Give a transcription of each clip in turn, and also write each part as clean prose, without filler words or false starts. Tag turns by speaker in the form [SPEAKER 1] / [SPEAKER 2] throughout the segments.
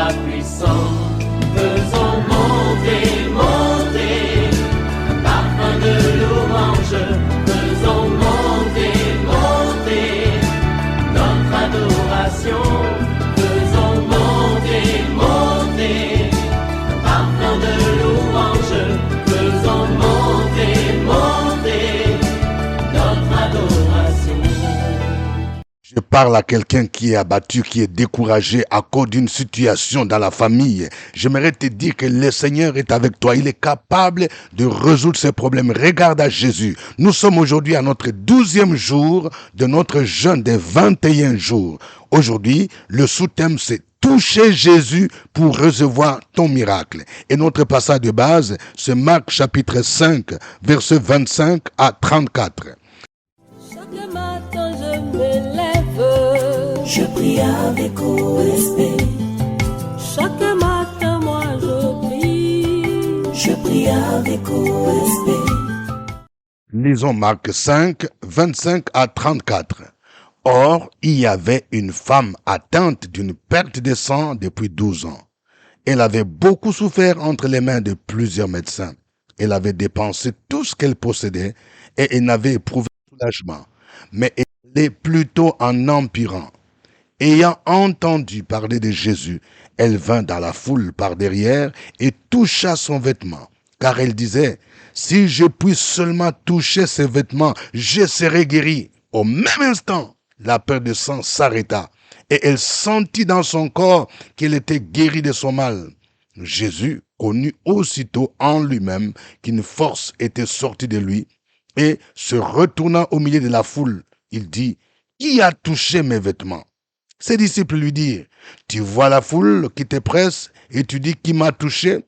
[SPEAKER 1] sois puissant. Faisons monter, monter, un parfum de louange. Faisons monter, monter, notre adoration. Faisons monter, monter, un parfum de louange. Faisons monter, monter, notre adoration.
[SPEAKER 2] Je parle à quelqu'un qui est abattu, qui est découragé à cause d'une situation dans la famille. J'aimerais te dire que le Seigneur est avec toi. Il est capable de résoudre ces problèmes. Regarde à Jésus. Nous sommes aujourd'hui à notre 12e jour de notre jeûne des 21 jours. Aujourd'hui, le sous-thème c'est toucher Jésus pour recevoir ton miracle. Et notre passage de base, c'est Marc chapitre 5, versets 25 à 34.
[SPEAKER 3] Chaque matin je me lève, je prie avec respect. Chaque matin moi je prie avec respect.
[SPEAKER 2] Lisons Marc 5, 25 à 34. Or, il y avait une femme atteinte d'une perte de sang depuis 12 ans. Elle avait beaucoup souffert entre les mains de plusieurs médecins. Elle avait dépensé tout ce qu'elle possédait et elle n'avait éprouvé soulagement. Mais elle est plutôt en empirant. Ayant entendu parler de Jésus, elle vint dans la foule par derrière et toucha son vêtement. Car elle disait, si je puis seulement toucher ses vêtements, je serai guérie. Au même instant, la perte de sang s'arrêta et elle sentit dans son corps qu'elle était guérie de son mal. Jésus connut aussitôt en lui-même qu'une force était sortie de lui et se retournant au milieu de la foule, il dit, qui a touché mes vêtements? Ses disciples lui dirent, tu vois la foule qui te presse et tu dis qui m'a touché?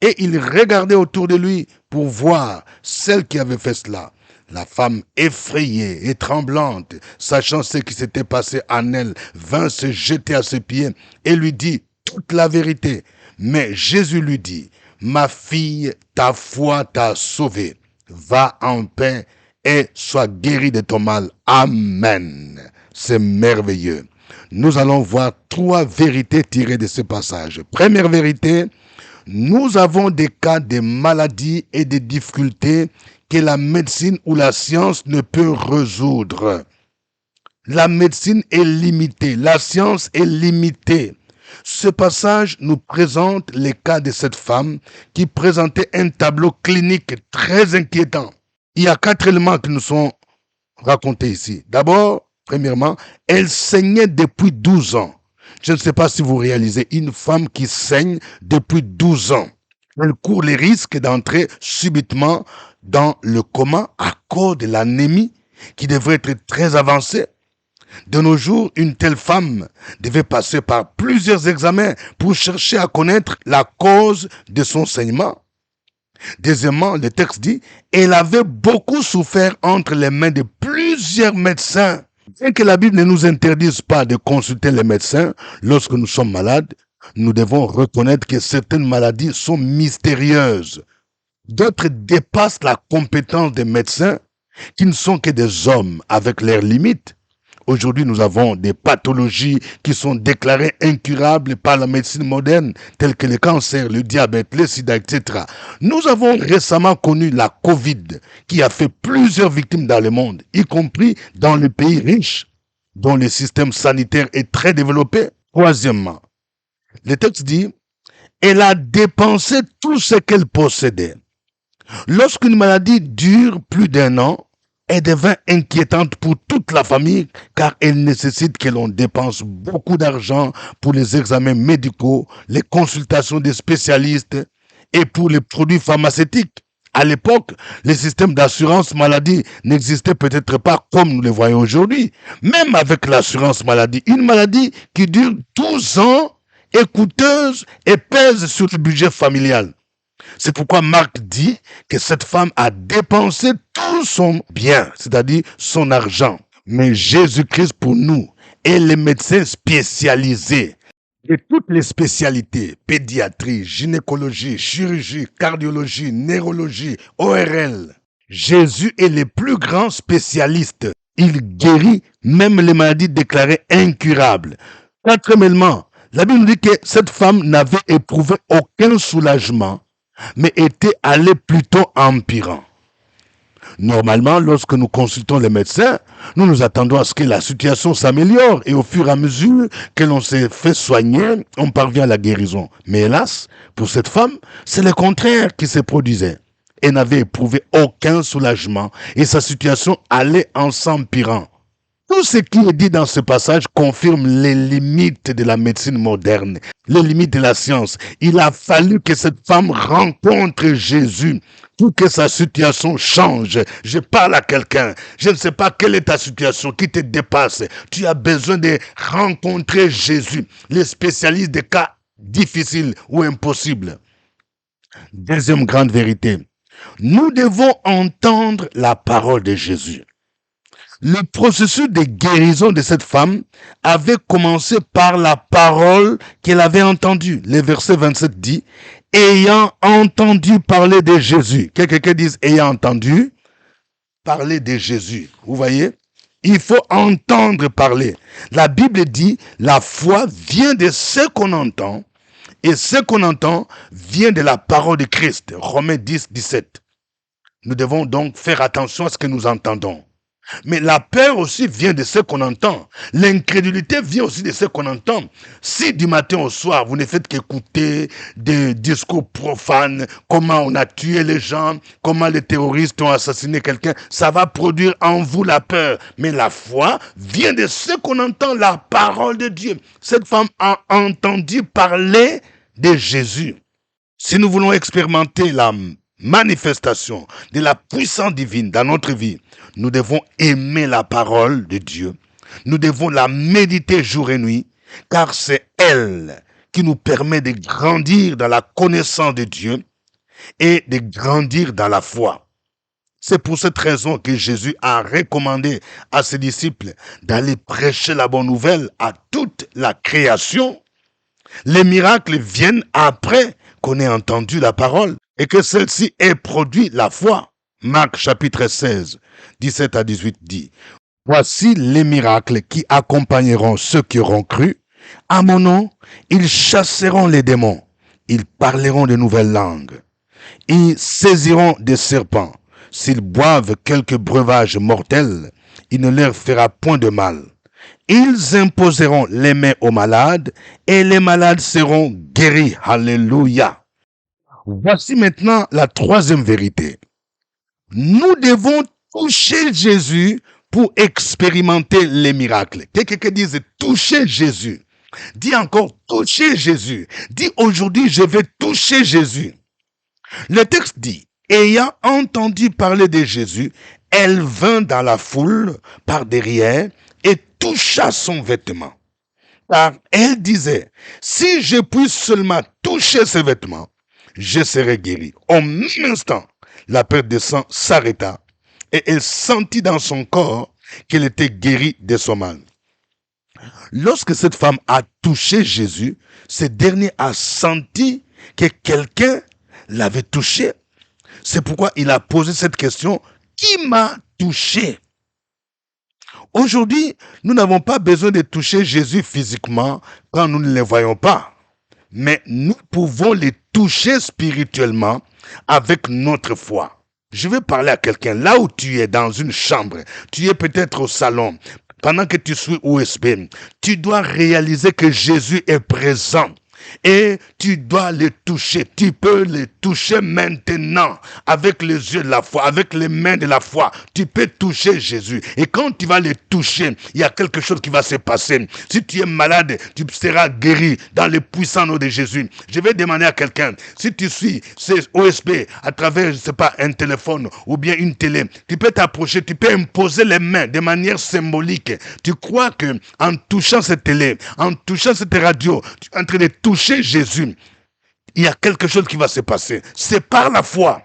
[SPEAKER 2] Et il regardait autour de lui pour voir celle qui avait fait cela. La femme effrayée et tremblante, sachant ce qui s'était passé en elle, vint se jeter à ses pieds et lui dit toute la vérité. Mais Jésus lui dit, ma fille, ta foi t'a sauvée. Va en paix et sois guérie de ton mal. Amen. C'est merveilleux. Nous allons voir 3 vérités tirées de ce passage. Première vérité, nous avons des cas de maladies et de difficultés que la médecine ou la science ne peut résoudre. La médecine est limitée, la science est limitée. Ce passage nous présente les cas de cette femme qui présentait un tableau clinique très inquiétant. Il y a 4 éléments qui nous sont racontés ici. D'abord, premièrement, elle saignait depuis 12 ans. Je ne sais pas si vous réalisez, une femme qui saigne depuis 12 ans. Elle court les risques d'entrer subitement dans le coma à cause de l'anémie qui devrait être très avancée. De nos jours, une telle femme devait passer par plusieurs examens pour chercher à connaître la cause de son saignement. Deuxièmement, le texte dit, elle avait beaucoup souffert entre les mains de plusieurs médecins. Bien que la Bible ne nous interdise pas de consulter les médecins lorsque nous sommes malades, nous devons reconnaître que certaines maladies sont mystérieuses. D'autres dépassent la compétence des médecins qui ne sont que des hommes avec leurs limites. Aujourd'hui, nous avons des pathologies qui sont déclarées incurables par la médecine moderne, telles que le cancer, le diabète, le sida, etc. Nous avons récemment connu la Covid, qui a fait plusieurs victimes dans le monde, y compris dans les pays riches, dont le système sanitaire est très développé. Troisièmement, le texte dit, elle a dépensé tout ce qu'elle possédait. Lorsqu'une maladie dure plus d'1 an, elle devient inquiétante pour toute la famille car elle nécessite que l'on dépense beaucoup d'argent pour les examens médicaux, les consultations des spécialistes et pour les produits pharmaceutiques. À l'époque, les systèmes d'assurance maladie n'existaient peut-être pas comme nous les voyons aujourd'hui. Même avec l'assurance maladie, une maladie qui dure 12 ans est coûteuse et pèse sur le budget familial. C'est pourquoi Marc dit que cette femme a dépensé tout son bien, c'est-à-dire son argent. Mais Jésus-Christ pour nous est le médecin spécialisé de toutes les spécialités, pédiatrie, gynécologie, chirurgie, cardiologie, neurologie, ORL. Jésus est le plus grand spécialiste. Il guérit même les maladies déclarées incurables. Quatrième élément, La Bible nous dit que cette femme n'avait éprouvé aucun soulagement, mais était allée plutôt empirant. Normalement, lorsque nous consultons les médecins, nous nous attendons à ce que la situation s'améliore et au fur et à mesure que l'on s'est fait soigner, on parvient à la guérison. Mais hélas, pour cette femme, c'est le contraire qui se produisait. Elle n'avait éprouvé aucun soulagement et sa situation allait en s'empirant. Tout ce qui est dit dans ce passage confirme les limites de la médecine moderne, les limites de la science. Il a fallu que cette femme rencontre Jésus pour que sa situation change. Je parle à quelqu'un, je ne sais pas quelle est ta situation qui te dépasse. Tu as besoin de rencontrer Jésus, le spécialiste des cas difficiles ou impossibles. Deuxième grande vérité, nous devons entendre la parole de Jésus. Le processus de guérison de cette femme avait commencé par la parole qu'elle avait entendue. Le verset 27 dit, ayant entendu parler de Jésus. Quelqu'un dise, ayant entendu parler de Jésus. Vous voyez? Il faut entendre parler. La Bible dit, la foi vient de ce qu'on entend, et ce qu'on entend vient de la parole de Christ. Romains 10, 17. Nous devons donc faire attention à ce que nous entendons. Mais la peur aussi vient de ce qu'on entend. L'incrédulité vient aussi de ce qu'on entend. Si du matin au soir, vous ne faites qu'écouter des discours profanes, comment on a tué les gens, comment les terroristes ont assassiné quelqu'un, ça va produire en vous la peur. Mais la foi vient de ce qu'on entend, la parole de Dieu. Cette femme a entendu parler de Jésus. Si nous voulons expérimenter la manifestation de la puissance divine dans notre vie, nous devons aimer la parole de Dieu. Nous devons la méditer jour et nuit, car c'est elle qui nous permet de grandir dans la connaissance de Dieu et de grandir dans la foi. C'est pour cette raison que Jésus a recommandé à ses disciples d'aller prêcher la bonne nouvelle à toute la création. Les miracles viennent après qu'on ait entendu la parole et que celle-ci ait produit la foi. Marc chapitre 16, 17 à 18 dit, « Voici les miracles qui accompagneront ceux qui auront cru. À mon nom, ils chasseront les démons. Ils parleront de nouvelles langues. Ils saisiront des serpents. S'ils boivent quelques breuvages mortels, il ne leur fera point de mal. Ils imposeront les mains aux malades et les malades seront guéris. » Alléluia. Voici maintenant la troisième vérité. Nous devons toucher Jésus pour expérimenter les miracles. Quelqu'un dise toucher Jésus. Dis encore toucher Jésus. Dis aujourd'hui je vais toucher Jésus. Le texte dit, ayant entendu parler de Jésus, elle vint dans la foule par derrière et toucha son vêtement. Car elle disait, si je puis seulement toucher ses vêtements, je serai guéri. Au même instant, la perte de sang s'arrêta et elle sentit dans son corps qu'elle était guérie de son mal. Lorsque cette femme a touché Jésus, ce dernier a senti que quelqu'un l'avait touché. C'est pourquoi il a posé cette question, qui m'a touché? Aujourd'hui, nous n'avons pas besoin de toucher Jésus physiquement quand nous ne le voyons pas. Mais nous pouvons les toucher spirituellement avec notre foi. Je vais parler à quelqu'un. Là où tu es dans une chambre, tu es peut-être au salon, pendant que tu suis USB, tu dois réaliser que Jésus est présent. Et tu dois les toucher. Tu peux les toucher maintenant avec les yeux de la foi, avec les mains de la foi. Tu peux toucher Jésus. Et quand tu vas les toucher, il y a quelque chose qui va se passer. Si tu es malade, tu seras guéri dans le puissant nom de Jésus. Je vais demander à quelqu'un, si tu suis ces OSB à travers, je sais pas, un téléphone ou bien une télé, tu peux t'approcher, tu peux imposer les mains de manière symbolique. Tu crois que en touchant cette télé, en touchant cette radio, tu es en train de toucher Jésus, il y a quelque chose qui va se passer. C'est par la foi.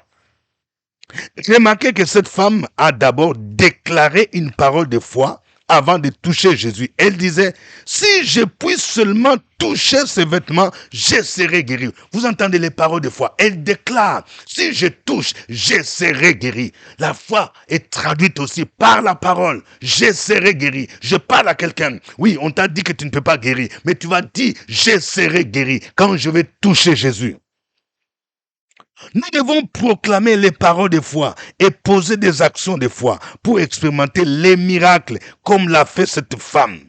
[SPEAKER 2] Remarquez que cette femme a d'abord déclaré une parole de foi avant de toucher Jésus. Elle disait, si je puis seulement toucher ses vêtements, je serai guéri. Vous entendez les paroles de foi. Elle déclare, si je touche, je serai guéri. La foi est traduite aussi par la parole. Je serai guéri. Je parle à quelqu'un. Oui, on t'a dit que tu ne peux pas guérir, mais tu vas dire, je serai guéri quand je vais toucher Jésus. Nous devons proclamer les paroles de foi et poser des actions de foi pour expérimenter les miracles comme l'a fait cette femme.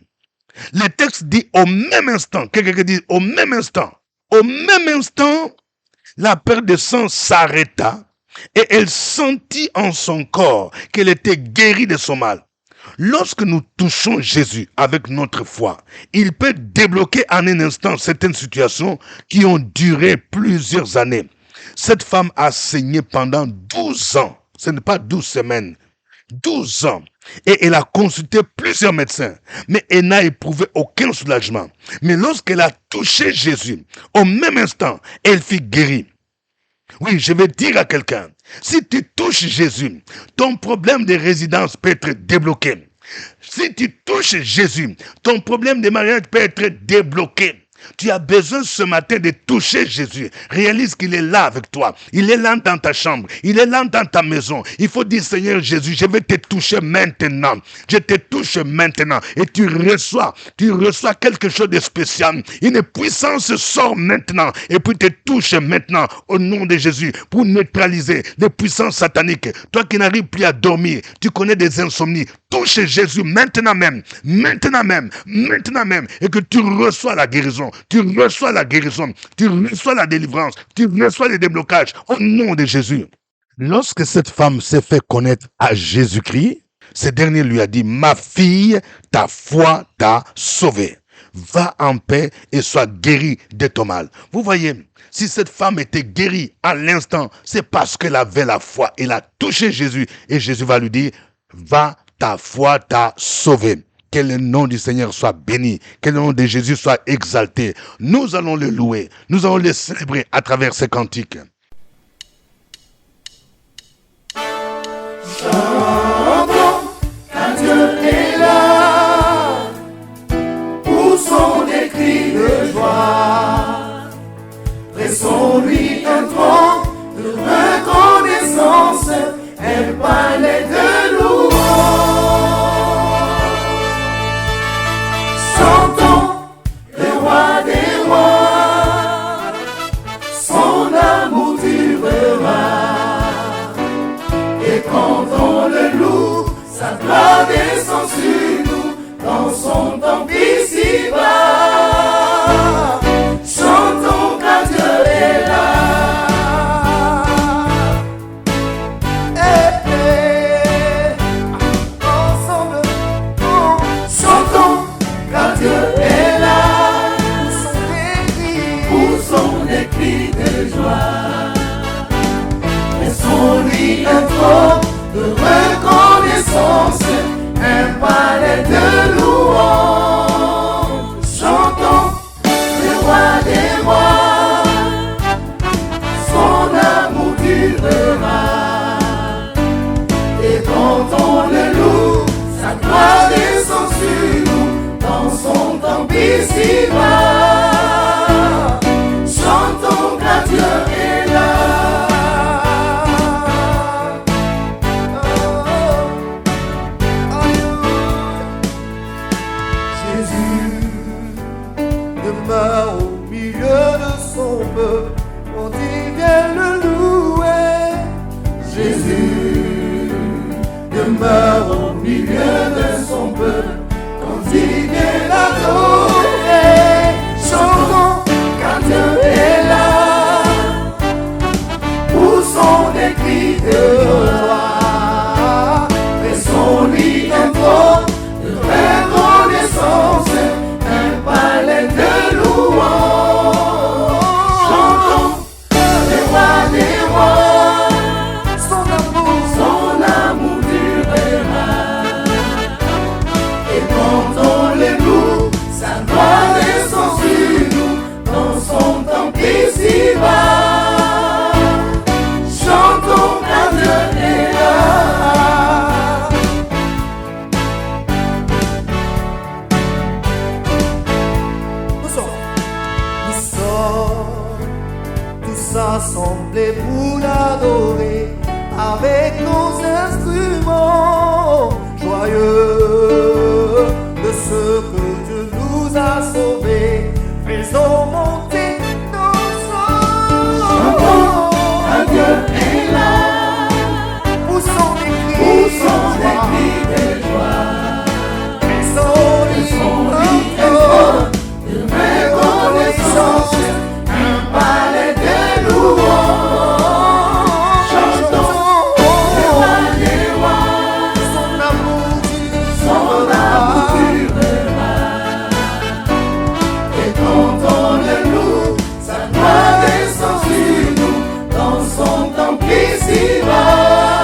[SPEAKER 2] Le texte dit au même instant, quelqu'un dit au même instant, la perte de sang s'arrêta et elle sentit en son corps qu'elle était guérie de son mal. Lorsque nous touchons Jésus avec notre foi, il peut débloquer en un instant certaines situations qui ont duré plusieurs années. Cette femme a saigné pendant 12 ans. Ce n'est pas 12 semaines. 12 ans. Et elle a consulté plusieurs médecins. Mais elle n'a éprouvé aucun soulagement. Mais lorsqu'elle a touché Jésus, au même instant, elle fut guérie. Oui, je vais dire à quelqu'un, si tu touches Jésus, ton problème de résidence peut être débloqué. Si tu touches Jésus, ton problème de mariage peut être débloqué. Tu as besoin ce matin de toucher Jésus. Réalise qu'il est là avec toi. Il est là dans ta chambre. Il est là dans ta maison. Il faut dire, Seigneur Jésus, je vais te toucher maintenant. Je te touche maintenant. Et tu reçois quelque chose de spécial. Une puissance sort maintenant. Et puis te touche maintenant au nom de Jésus pour neutraliser les puissances sataniques. Toi qui n'arrives plus à dormir, tu connais des insomnies. Touche Jésus maintenant même. Et que tu reçois la guérison. Tu reçois la guérison, tu reçois la délivrance, tu reçois le déblocage au nom de Jésus. Lorsque cette femme s'est fait connaître à Jésus-Christ, ce dernier lui a dit, ma fille, ta foi t'a sauvée. Va en paix et sois guérie de ton mal. Vous voyez, si cette femme était guérie à l'instant, c'est parce qu'elle avait la foi. Elle a touché Jésus et Jésus va lui dire, va, ta foi t'a sauvée. Que le nom du Seigneur soit béni, que le nom de Jésus soit exalté. Nous allons le louer, nous allons le célébrer à travers ces cantiques.
[SPEAKER 4] Chantons, car Dieu est là, poussons des cris de joie, pressons-lui un tronc de reconnaissance, elle parlait de louange. Chantons le roi des rois, son amour durera. Et quand on le loue, sa gloire descend sur nous, dans son temple ici-bas. Chantons car Dieu est là. Ensemble, chantons car Dieu est là. Poussons des cris de joie. Laissons-lui un trône de reconnaissance, un palais de louange. Chantons le roi des rois, son amour durera. Et quand on le loue, sa gloire descend sur nous, dans son temple ici-bas. Chantons car Dieu est là. Au milieu de son peuple, quand il vient le louer. Jésus demeure au milieu de son peuple, quand il vient l'adorer. tous assemblés pour l'adorer avec nos instruments joyeux de ce que Dieu nous a sauvés. Faisons monter nos sons.
[SPEAKER 1] Chantons, un Dieu est là.
[SPEAKER 4] Poussons des cris
[SPEAKER 1] de joie.
[SPEAKER 4] Faisons-lui encore de reconnaissance, un palais de louanges. Chantons le roi des rois, son amour durera. Et contons-le-nous, sa gloire descend sur nous, dans son temple ici-bas.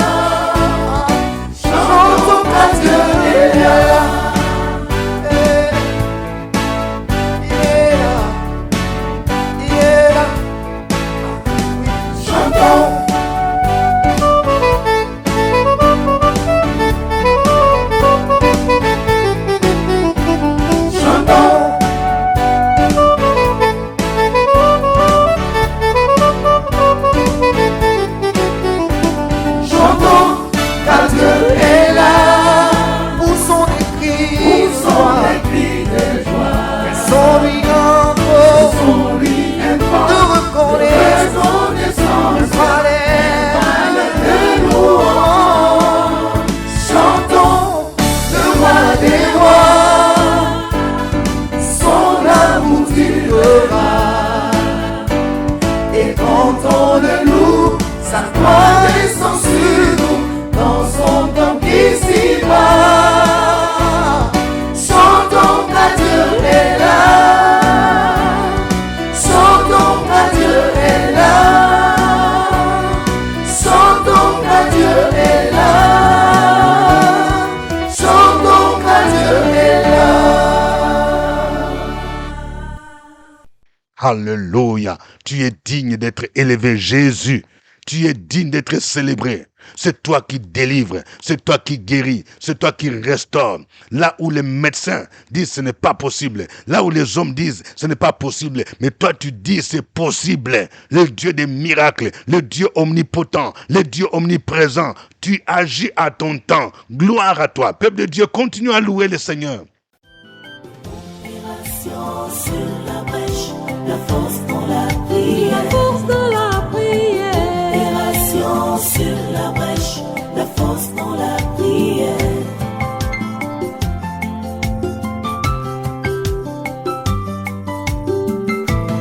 [SPEAKER 4] Chantons car Dieu est là.
[SPEAKER 2] Alléluia. Tu es digne d'être élevé, Jésus. Tu es digne d'être célébré. C'est toi qui délivres, c'est toi qui guéris, c'est toi qui restaures. Là où les médecins disent ce n'est pas possible, là où les hommes disent ce n'est pas possible, mais toi tu dis c'est possible. Le Dieu des miracles, le Dieu omnipotent, le Dieu omniprésent, tu agis à ton temps. Gloire à toi. Peuple de Dieu, continue à louer le Seigneur.
[SPEAKER 3] Opération sur la brèche, la force dans la prière. La force dans la prière. Opération sur la brèche, la force dans la prière.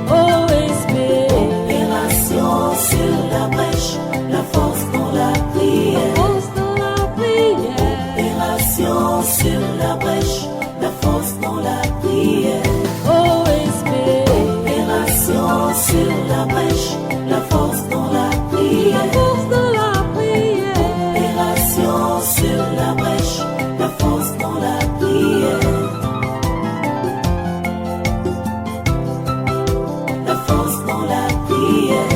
[SPEAKER 3] OSB. Opération sur la brèche, la force dans la prière. Force dans la prière. Opération sur la brèche, la force dans la prière. OSB. Opération sur la brèche, la force dans la prière. La force dans la prière. Opération sur la brèche, la force dans la prière. La force dans la prière.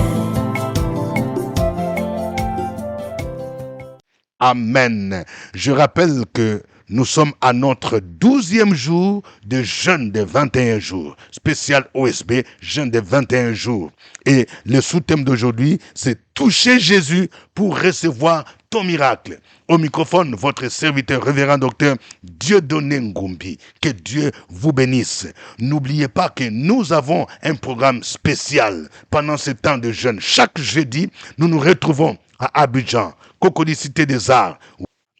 [SPEAKER 2] Amen. Je rappelle que nous sommes à notre 12e jour de jeûne des 21 jours. Spécial OSB, jeûne des 21 jours. Et le sous-thème d'aujourd'hui, c'est toucher Jésus pour recevoir ton miracle. Au microphone, votre serviteur, révérend docteur Dieudonné Ngumbi. Que Dieu vous bénisse. N'oubliez pas que nous avons un programme spécial pendant ce temps de jeûne. Chaque jeudi, nous nous retrouvons à Abidjan, Cocody Cité des Arts,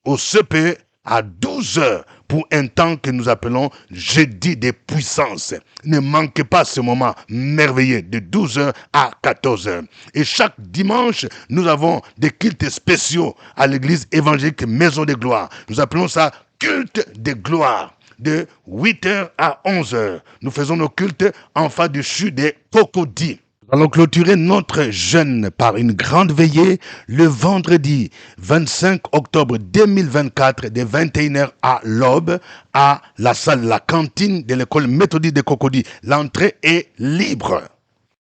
[SPEAKER 2] au CPE, à 12h pour un temps que nous appelons jeudi des puissances. Ne manquez pas ce moment merveilleux de 12h à 14h. Et chaque dimanche, nous avons des cultes spéciaux à l'église évangélique Maison de Gloire. Nous appelons ça culte de gloire. De 8h à 11h. Nous faisons nos cultes en face du CHU de Cocody. Nous allons clôturer notre jeûne par une grande veillée le vendredi 25 octobre 2024 de 21h à l'aube à la salle, la cantine de l'école méthodique de Cocody. L'entrée est libre.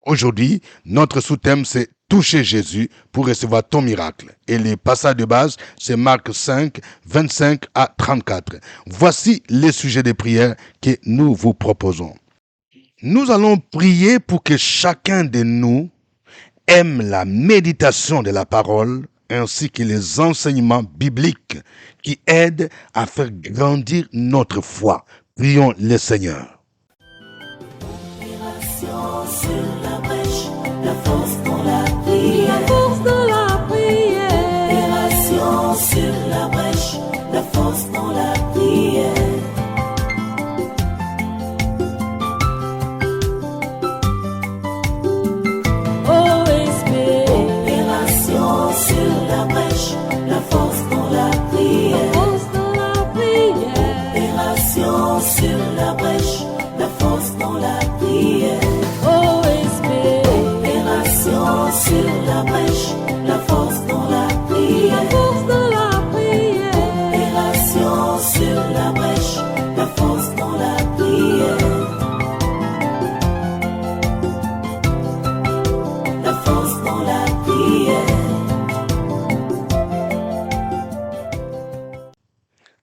[SPEAKER 2] Aujourd'hui, notre sous-thème c'est toucher Jésus pour recevoir ton miracle. Et les passages de base, c'est Marc 5, 25 à 34. Voici les sujets de prière que nous vous proposons. Nous allons prier pour que chacun de nous aime la méditation de la parole ainsi que les enseignements bibliques qui aident à faire grandir notre foi. Prions le Seigneur.
[SPEAKER 3] Opération sur la brèche, la force dans la prière. La force dans la prière. Opération sur la brèche, la force dans la prière. OSB. Opération sur la brèche, la force dans la prière. La force dans la prière. Opération sur la brèche, la force dans la prière. OSB. Opération sur la brèche, la force dans la prière. La force dans la prière. Opération sur la brèche, la force dans la prière. La force dans la prière.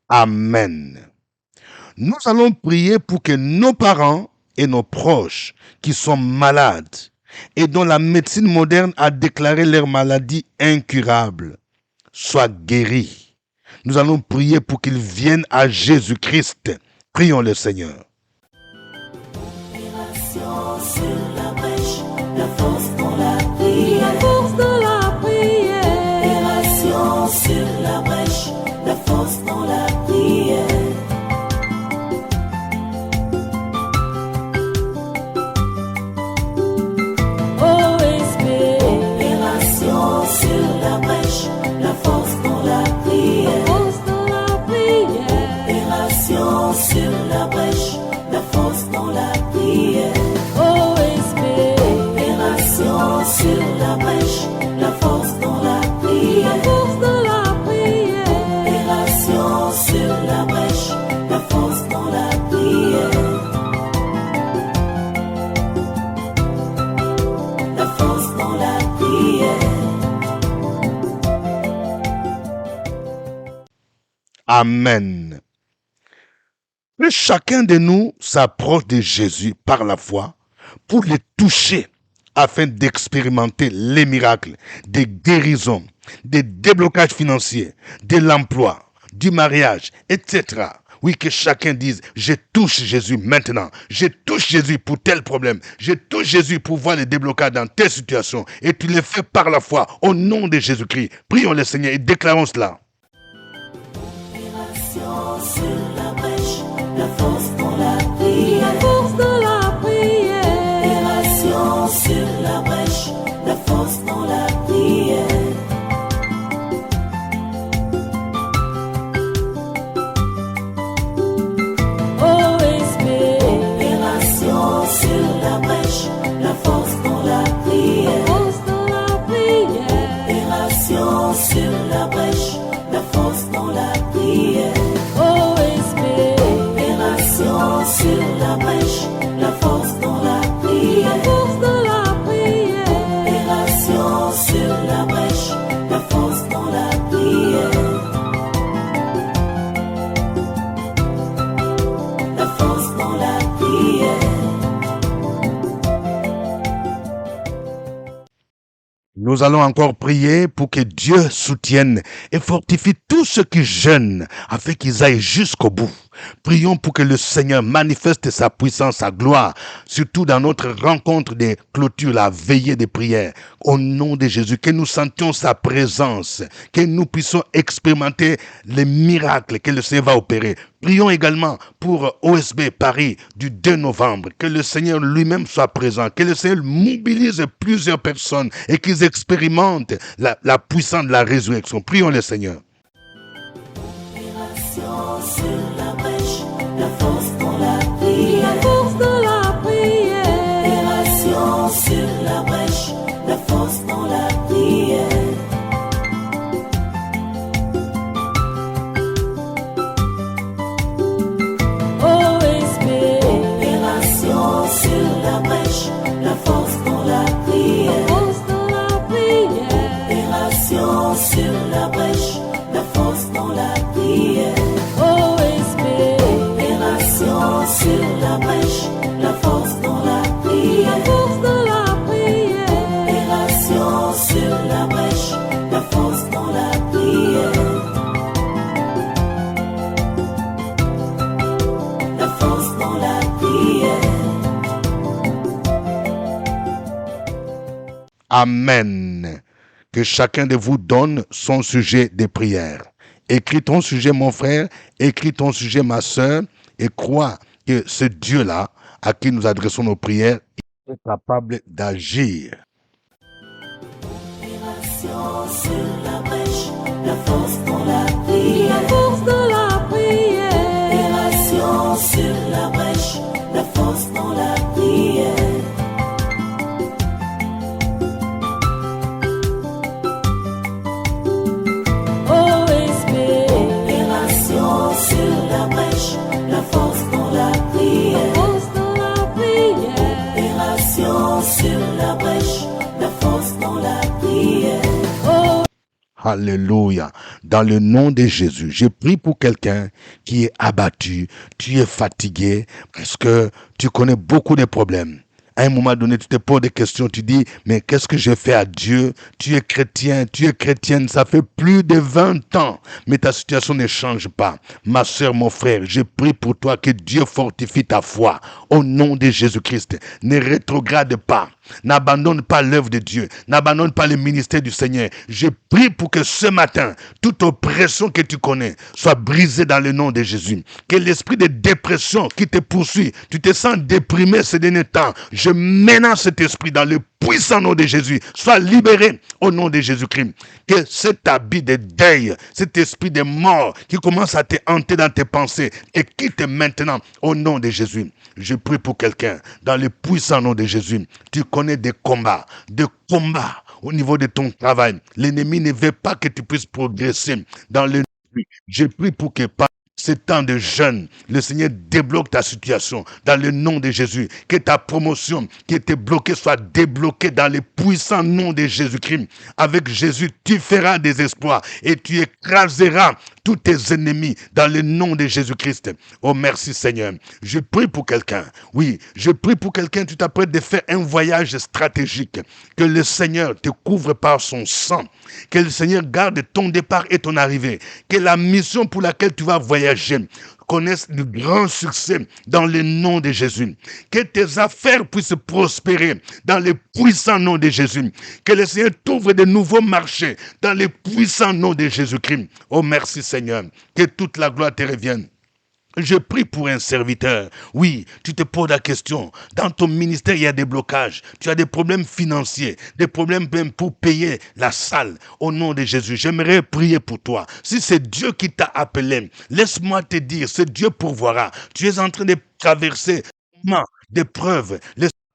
[SPEAKER 2] Amen. Nous allons prier pour que nos parents et nos proches qui sont malades et dont la médecine moderne a déclaré leur maladie incurable soient guéris. Nous allons prier pour qu'ils viennent à Jésus-Christ. Prions le Seigneur.
[SPEAKER 3] Opération sur la brèche, la force dans la prière. La force dans la prière. Opération sur la brèche, la force dans la prière. OSB. Opération sur la brèche, la force dans la prière. La force dans la prière. Opération sur la brèche, la force dans la prière. OSB. Opération sur la brèche, la force dans la prière. La force dans la prière. Opération sur la brèche, la force dans la prière. La force dans la prière.
[SPEAKER 2] Amen. Que chacun de nous s'approche de Jésus par la foi pour le toucher afin d'expérimenter les miracles, des guérisons, des déblocages financiers, de l'emploi, du mariage, etc. Oui, que chacun dise, je touche Jésus maintenant, je touche Jésus pour tel problème, je touche Jésus pour voir les déblocages dans telle situation, et tu le fais par la foi, au nom de Jésus-Christ. Prions le Seigneur et déclarons cela.
[SPEAKER 3] Opération sur la brèche, la force dans la prière. La force dans la prière. Opération sur la brèche, la force dans la prière. OSB. Opération sur la brèche, la force dans la prière. La force dans la prière. Opération sur la brèche, la force dans la prière. OSB. Opération sur la brèche, la force dans la prière. La force dans la prière. Opération sur la brèche, la force dans la prière. La force dans la prière.
[SPEAKER 2] Nous allons encore prier pour que Dieu soutienne et fortifie tous ceux qui jeûnent afin qu'ils aillent jusqu'au bout. Prions pour que le Seigneur manifeste sa puissance, sa gloire, surtout dans notre rencontre des clôtures, la veillée des prières. Au nom de Jésus, que nous sentions sa présence, que nous puissions expérimenter les miracles que le Seigneur va opérer. Prions également pour OSB Paris du 2 novembre, que le Seigneur lui-même soit présent, que le Seigneur mobilise plusieurs personnes et qu'ils expérimentent la puissance de la résurrection. Prions le Seigneur.
[SPEAKER 3] Opération sur la brèche, la force dans la prière. La force dans la prière. Opération sur la brèche, la force dans la prière. OSB. Opération sur la brèche, la force dans la prière. La force dans la prière. Opération sur la brèche, la force dans la prière. OSB. Opération
[SPEAKER 2] Amen. Que chacun de vous donne son sujet de prière. Écris ton sujet, mon frère, écris ton sujet, ma sœur, et crois que ce Dieu-là, à qui nous adressons nos prières, est capable d'agir.
[SPEAKER 3] Opération sur la brèche, la force dans la prière. La force dans la prière. Opération sur la brèche, la force dans la prière. OSP. Opération sur la brèche, la force dans la prière. La force dans la prière. Opération sur la brèche, la force dans la prière.
[SPEAKER 2] Alléluia. Dans le nom de Jésus, je prie pour quelqu'un qui est abattu, tu es fatigué, parce que tu connais beaucoup de problèmes. À un moment donné, tu te poses des questions, tu dis, mais qu'est-ce que j'ai fait à Dieu? Tu es chrétien, tu es chrétienne, ça fait plus de 20 ans, mais ta situation ne change pas. Ma soeur, mon frère, je prie pour toi que Dieu fortifie ta foi. Au nom de Jésus-Christ, ne rétrograde pas. N'abandonne pas l'œuvre de Dieu. N'abandonne pas le ministère du Seigneur. Je prie pour que ce matin, toute oppression que tu connais soit brisée dans le nom de Jésus. Que l'esprit de dépression qui te poursuit, tu te sens déprimé ces derniers temps. Je menace cet esprit dans le puissant nom de Jésus. Sois libéré au nom de Jésus-Christ. Que cet habit de deuil, cet esprit de mort qui commence à te hanter dans tes pensées et quitte maintenant au nom de Jésus. Je prie pour quelqu'un dans le puissant nom de Jésus. Tu connais des combats au niveau de ton travail. L'ennemi ne veut pas que tu puisses progresser dans le. Je prie pour que par ce temps de jeûne, le Seigneur débloque ta situation dans le nom de Jésus. Que ta promotion qui était bloquée soit débloquée dans le puissant nom de Jésus-Christ. Avec Jésus, tu feras des exploits et tu écraseras tous tes ennemis dans le nom de Jésus-Christ. Oh merci Seigneur. Je prie pour quelqu'un. Oui, je prie pour quelqu'un. Tu t'apprêtes de faire un voyage stratégique. Que le Seigneur te couvre par son sang. Que le Seigneur garde ton départ et ton arrivée. Que la mission pour laquelle tu vas voyager connaissent de grands succès dans le nom de Jésus. Que tes affaires puissent prospérer dans le puissant nom de Jésus. Que le Seigneur t'ouvre de nouveaux marchés dans le puissant nom de Jésus-Christ. Oh merci Seigneur. Que toute la gloire te revienne. Je prie pour un serviteur. Oui, tu te poses la question. Dans ton ministère, il y a des blocages. Tu as des problèmes financiers, des problèmes même pour payer la salle. Au nom de Jésus, j'aimerais prier pour toi. Si c'est Dieu qui t'a appelé, laisse-moi te dire, ce Dieu pourvoira. Tu es en train de traverser des preuves.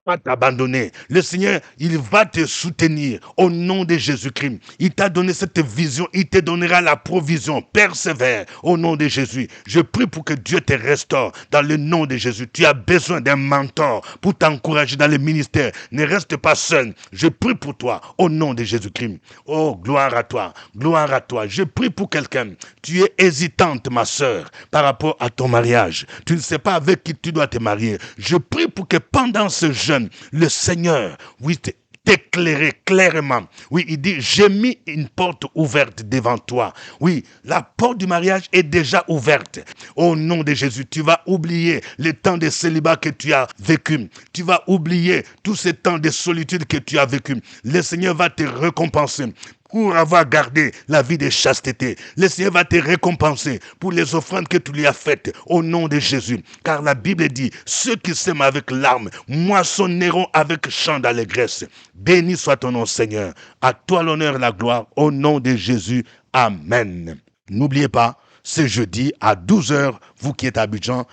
[SPEAKER 2] Pas t'abandonner. Le Seigneur, il va te soutenir au nom de Jésus-Christ. Il t'a donné cette vision, il te donnera la provision. Persévère au nom de Jésus. Je prie pour que Dieu te restaure dans le nom de Jésus. Tu as besoin d'un mentor pour t'encourager dans le ministère. Ne reste pas seul. Je prie pour toi au nom de Jésus-Christ. Oh, gloire à toi. Gloire à toi. Je prie pour quelqu'un. Tu es hésitante, ma sœur, par rapport à ton mariage. Tu ne sais pas avec qui tu dois te marier. Je prie pour que pendant ce jeûne, le Seigneur, oui, t'éclairer clairement. Oui, il dit, j'ai mis une porte ouverte devant toi. Oui, la porte du mariage est déjà ouverte. Au nom de Jésus, tu vas oublier le temps de célibat que tu as vécu. Tu vas oublier tout ce temps de solitude que tu as vécu. Le Seigneur va te récompenser pour avoir gardé la vie de chasteté. Le Seigneur va te récompenser pour les offrandes que tu lui as faites au nom de Jésus. Car la Bible dit, ceux qui sèment avec larmes moissonneront avec chant d'allégresse. Béni soit ton nom, Seigneur. À toi l'honneur et la gloire au nom de Jésus. Amen. N'oubliez pas, ce jeudi à 12h, vous qui êtes à Abidjan,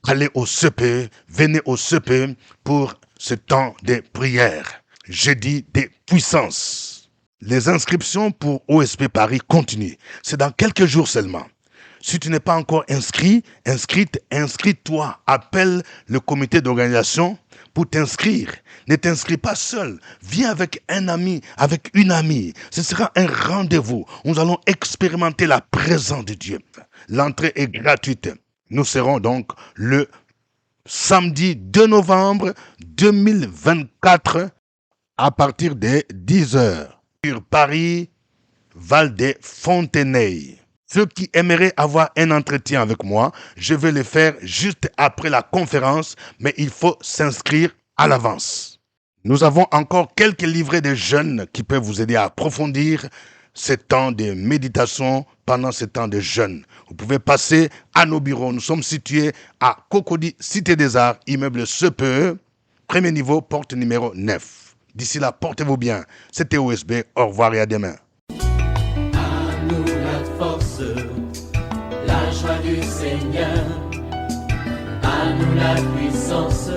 [SPEAKER 2] allez au CPE, venez au CPE pour ce temps de prière. Jeudi des puissances. Les inscriptions pour OSP Paris continuent. C'est dans quelques jours seulement. Si tu n'es pas encore inscris-toi. Appelle le comité d'organisation pour t'inscrire. Ne t'inscris pas seul. Viens avec un ami, avec une amie. Ce sera un rendez-vous. Nous allons expérimenter la présence de Dieu. L'entrée est gratuite. Nous serons donc le samedi 2 novembre 2024 à partir de 10h. Sur Paris, Val des Fontenay. Ceux qui aimeraient avoir un entretien avec moi, je vais le faire juste après la conférence, mais il faut s'inscrire à l'avance. Nous avons encore quelques livrets de jeûne qui peuvent vous aider à approfondir ce temps de méditation pendant ce temps de jeûne. Vous pouvez passer à nos bureaux. Nous sommes situés à Cocody, Cité des Arts, immeuble CPE, premier niveau, porte numéro 9. D'ici là, portez-vous bien. C'était OSB. Au revoir et à demain.
[SPEAKER 3] À nous la force, la joie du Seigneur. À nous la puissance,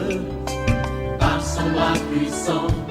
[SPEAKER 3] par son bras puissant.